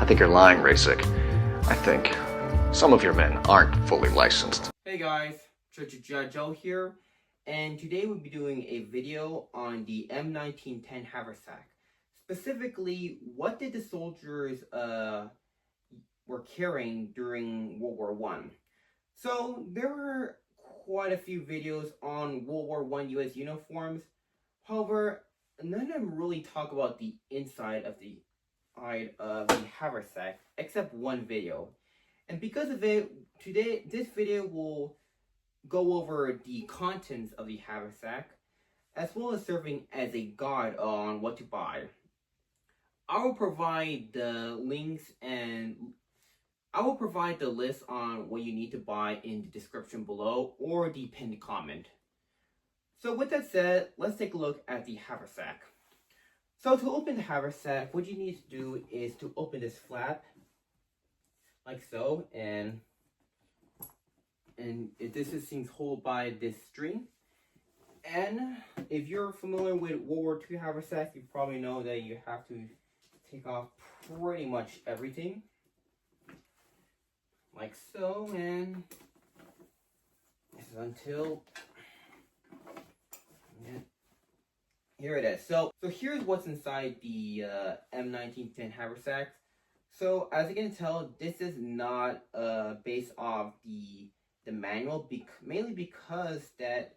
I think you're lying, Rasic. I think some of your men aren't fully licensed. Hey guys, Joe here, and today we'll be doing a video on the M1910 Haversack. Specifically, what did the soldiers were carrying during World War One? So there were quite a few videos on World War One U.S. uniforms. However, none of them really talk about the inside of the Haversack, except one video. And because of it, today this video will go over the contents of the Haversack, as well as serving as a guide on what to buy. I will provide the links and I will provide the list on what you need to buy in the description below or the pinned comment. So with that said, let's take a look at the Haversack. So to open the Haversack, what you need to do is to open this flap like so, and this is things held by this string. And if you're familiar with World War II Haversack, you probably know that you have to take off pretty much everything like so, and this is until here it is. So here's what's inside the M1910 Haversack. So as you can tell, this is not based off the manual, mainly because that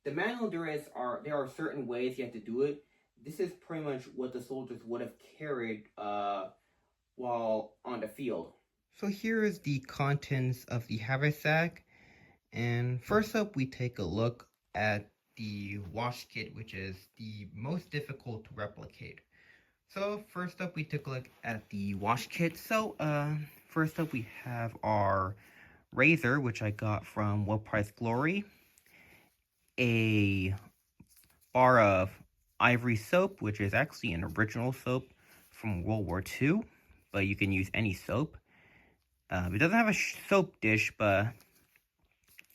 the manual there are certain ways you have to do it. This is pretty much what the soldiers would have carried while on the field. So here is the contents of the Haversack, and first up we take a look at the wash kit, which is the most difficult to replicate. So first up we took a look at the wash kit. So first up we have our razor, which I got from What Price Glory, a bar of ivory soap, which is actually an original soap from World War II, but you can use any soap. It doesn't have a soap dish, but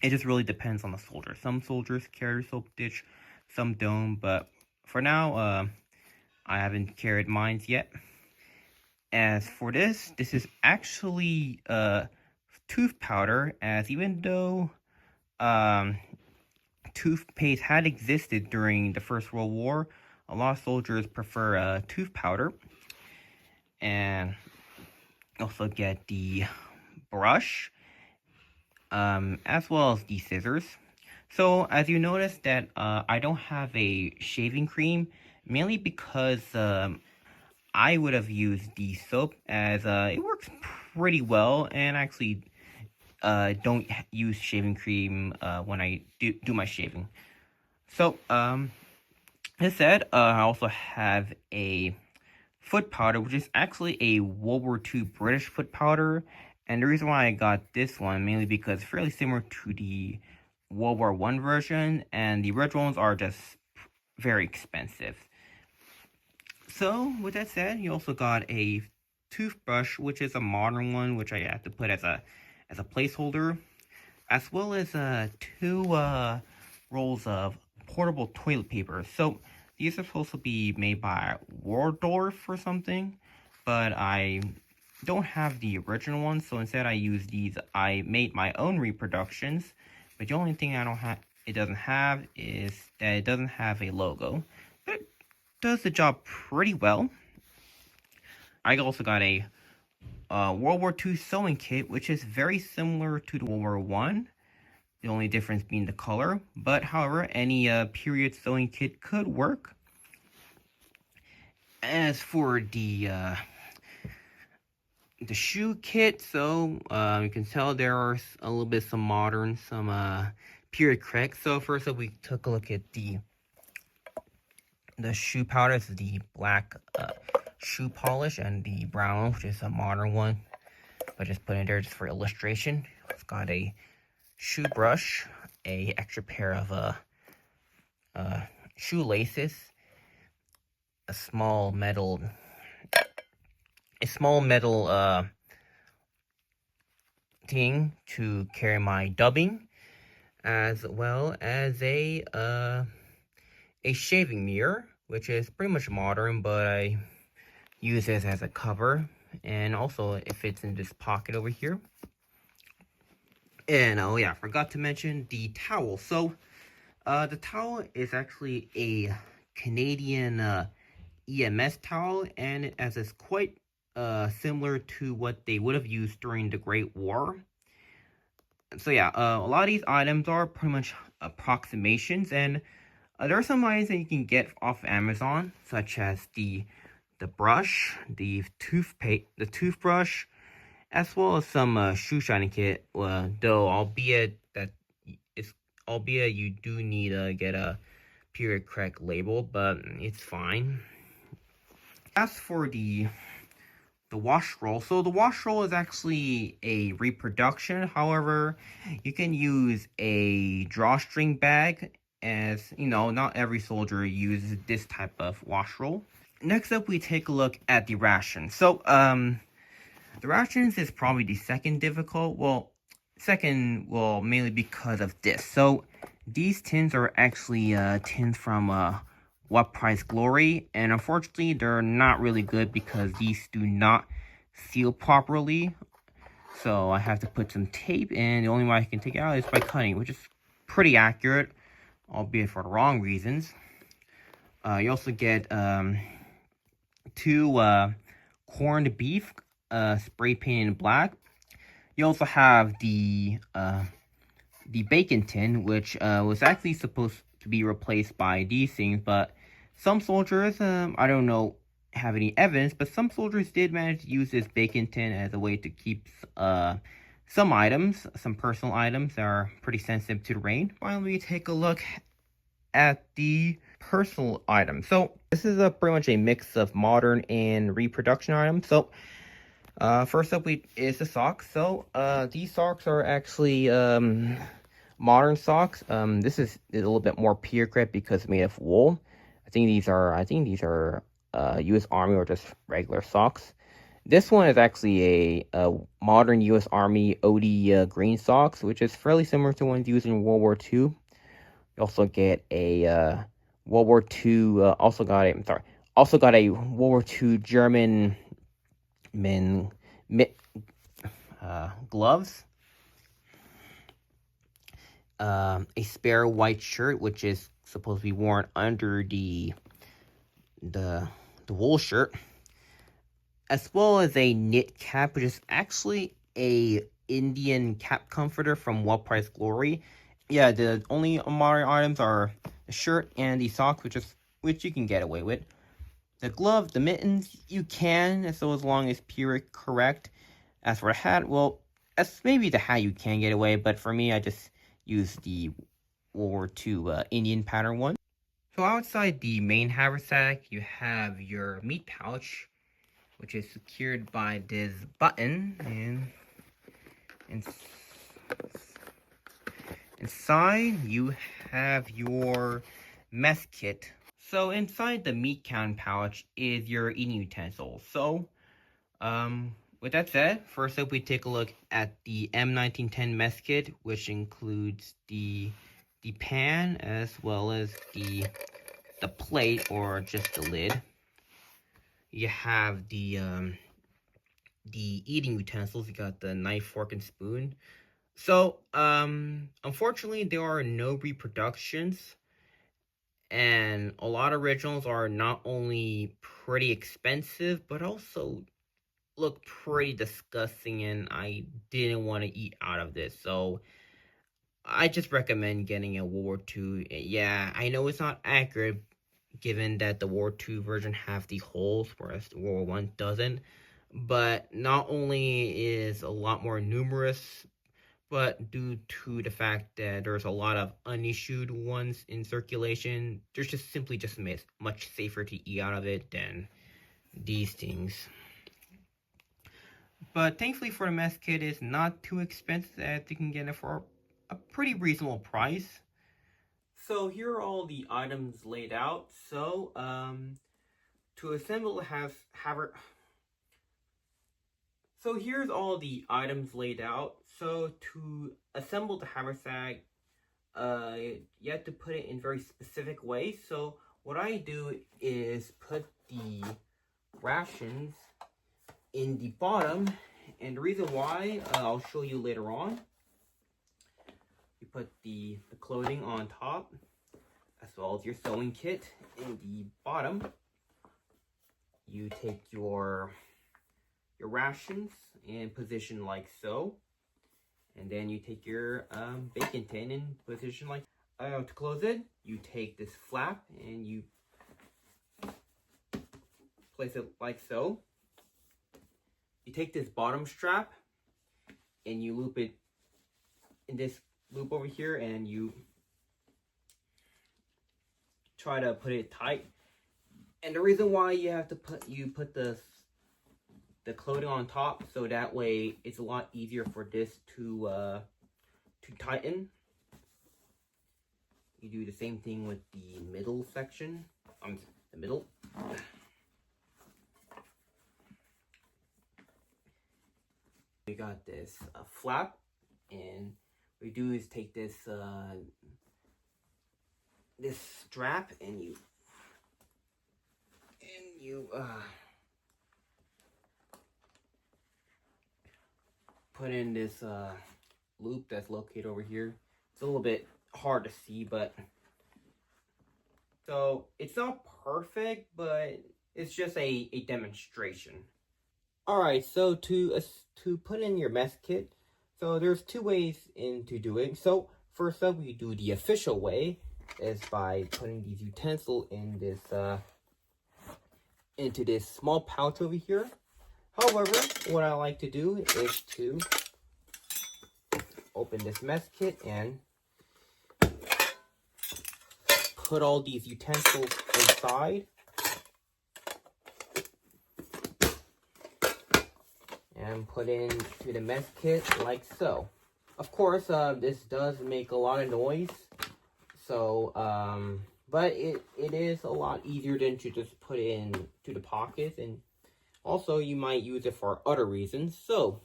it just really depends on the soldier. Some soldiers carry a soap dish, some don't, but for now, I haven't carried mine yet. As for this is actually tooth powder, as even though toothpaste had existed during the First World War, a lot of soldiers prefer tooth powder. And also get the brush, as well as the scissors. So as you notice that I don't have a shaving cream, mainly because I would have used the soap, as it works pretty well, and actually don't use shaving cream when I do my shaving. So as said, I also have a foot powder, which is actually a World War II British foot powder. And the reason why I got this one, mainly because it's fairly similar to the World War I version, and the original ones are just very expensive. So with that said, you also got a toothbrush, which is a modern one, which I have to put as a placeholder, as well as 2 rolls of portable toilet paper. So these are supposed to be made by Waldorf or something, but I don't have the original one, so instead I use these. I made my own reproductions, but the only thing it doesn't have is that it doesn't have a logo, but it does the job pretty well. I also got a World War II sewing kit, which is very similar to the World War One. The only difference being the color, but however, any period sewing kit could work. As for the shoe kit, so you can tell there are a little bit some modern, some period correct. So first up, we took a look at the shoe powder. This is the black shoe polish, and the brown one, which is a modern one, but just put it there just for illustration. It's got a shoe brush, a extra pair of shoelaces, a small metal thing to carry my dubbing, as well as a shaving mirror, which is pretty much modern, but I use this as a cover, and also it fits in this pocket over here. And oh yeah, I forgot to mention the towel. So the towel is actually a Canadian EMS towel, and as it's quite similar to what they would have used during the Great War. So yeah, a lot of these items are pretty much approximations, and there are some items that you can get off Amazon, such as the brush, the toothbrush, as well as some shoe shining kit. Though albeit you do need to get a period correct label, but it's fine. As for the wash roll, so the wash roll is actually a reproduction. However, you can use a drawstring bag, as you know, not every soldier uses this type of wash roll. Next up, we take a look at the rations. So the rations is probably the second difficult. Well, mainly because of this. So these tins are actually tins from What Price Glory, and unfortunately they're not really good because these do not seal properly. So I have to put some tape, and the only way I can take it out is by cutting, which is pretty accurate, albeit for the wrong reasons. You also get 2 corned beef spray painted in black. You also have the bacon tin, which was actually supposed to be replaced by these things, but some soldiers, I don't know, have any evidence, but some soldiers did manage to use this bacon tin as a way to keep some items, some personal items that are pretty sensitive to the rain. Finally, we take a look at the personal items. So this is pretty much a mix of modern and reproduction items. So first up is the socks. So these socks are actually modern socks. This is a little bit more pure grip because it's made of wool. I think these are U.S. Army or just regular socks. This one is actually a modern U.S. Army OD green socks, which is fairly similar to ones used in World War II. You also get a World War II. Also got a World War II German gloves. A spare white shirt, which is supposed to be worn under the wool shirt, as well as a knit cap, which is actually a Indian cap comforter from What Price Glory. Yeah, the only modern items are the shirt and the socks, which you can get away with. The glove, the mittens, you can, so as long as period correct. As for the hat, well, as maybe the hat you can get away, but for me, I just use the World War II Indian pattern one. So outside the main haversack, you have your meat pouch, which is secured by this button, and inside you have your mess kit. So inside the meat can pouch is your eating utensil. So with that said, first up we take a look at the M1910 mess kit, which includes the pan as well as the plate or just the lid. You have the eating utensils. You got the knife, fork, and spoon. So unfortunately there are no reproductions, and a lot of originals are not only pretty expensive but also look pretty disgusting, and I didn't want to eat out of this, so I just recommend getting a World War II. Yeah, I know it's not accurate given that the World War II version have the holes whereas the World War I doesn't, but not only is a lot more numerous, but due to the fact that there's a lot of unissued ones in circulation, there's just simply much safer to eat out of it than these things. But thankfully for the mess kit, it's not too expensive, as you can get it for a pretty reasonable price. So here are all the items laid out. So to assemble So here's all the items laid out. So to assemble the haversack, you have to put it in very specific ways. So what I do is put the rations in the bottom, and the reason why I'll show you later on. You put the clothing on top, as well as your sewing kit in the bottom. You take your rations and position like so, and then you take your bacon tin and position like to close it. You take this flap and you place it like so. You take this bottom strap and you loop it in this loop over here, and you try to put it tight. And the reason why you have to put the clothing on top, so that way it's a lot easier for this to tighten. You do the same thing with the middle section. The middle. We got this flap, and what we do is take this this strap and you put in this loop that's located over here. It's a little bit hard to see, but so it's not perfect, but it's just a demonstration. Alright, so to put in your mess kit, so there's two ways into doing. So first up, we do the official way, is by putting these utensils in this into this small pouch over here. However, what I like to do is to open this mess kit and put all these utensils inside. And put into the mess kit like so. Of course, this does make a lot of noise. So, but it is a lot easier than to just put it in to the pockets, and also you might use it for other reasons. So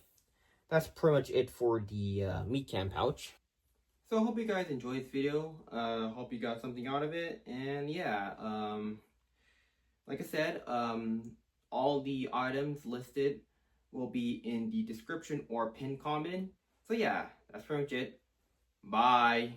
that's pretty much it for the meat can pouch. So I hope you guys enjoyed this video. Hope you got something out of it. And yeah, like I said, all the items listed will be in the description or pinned comment. So yeah, that's pretty much it. Bye.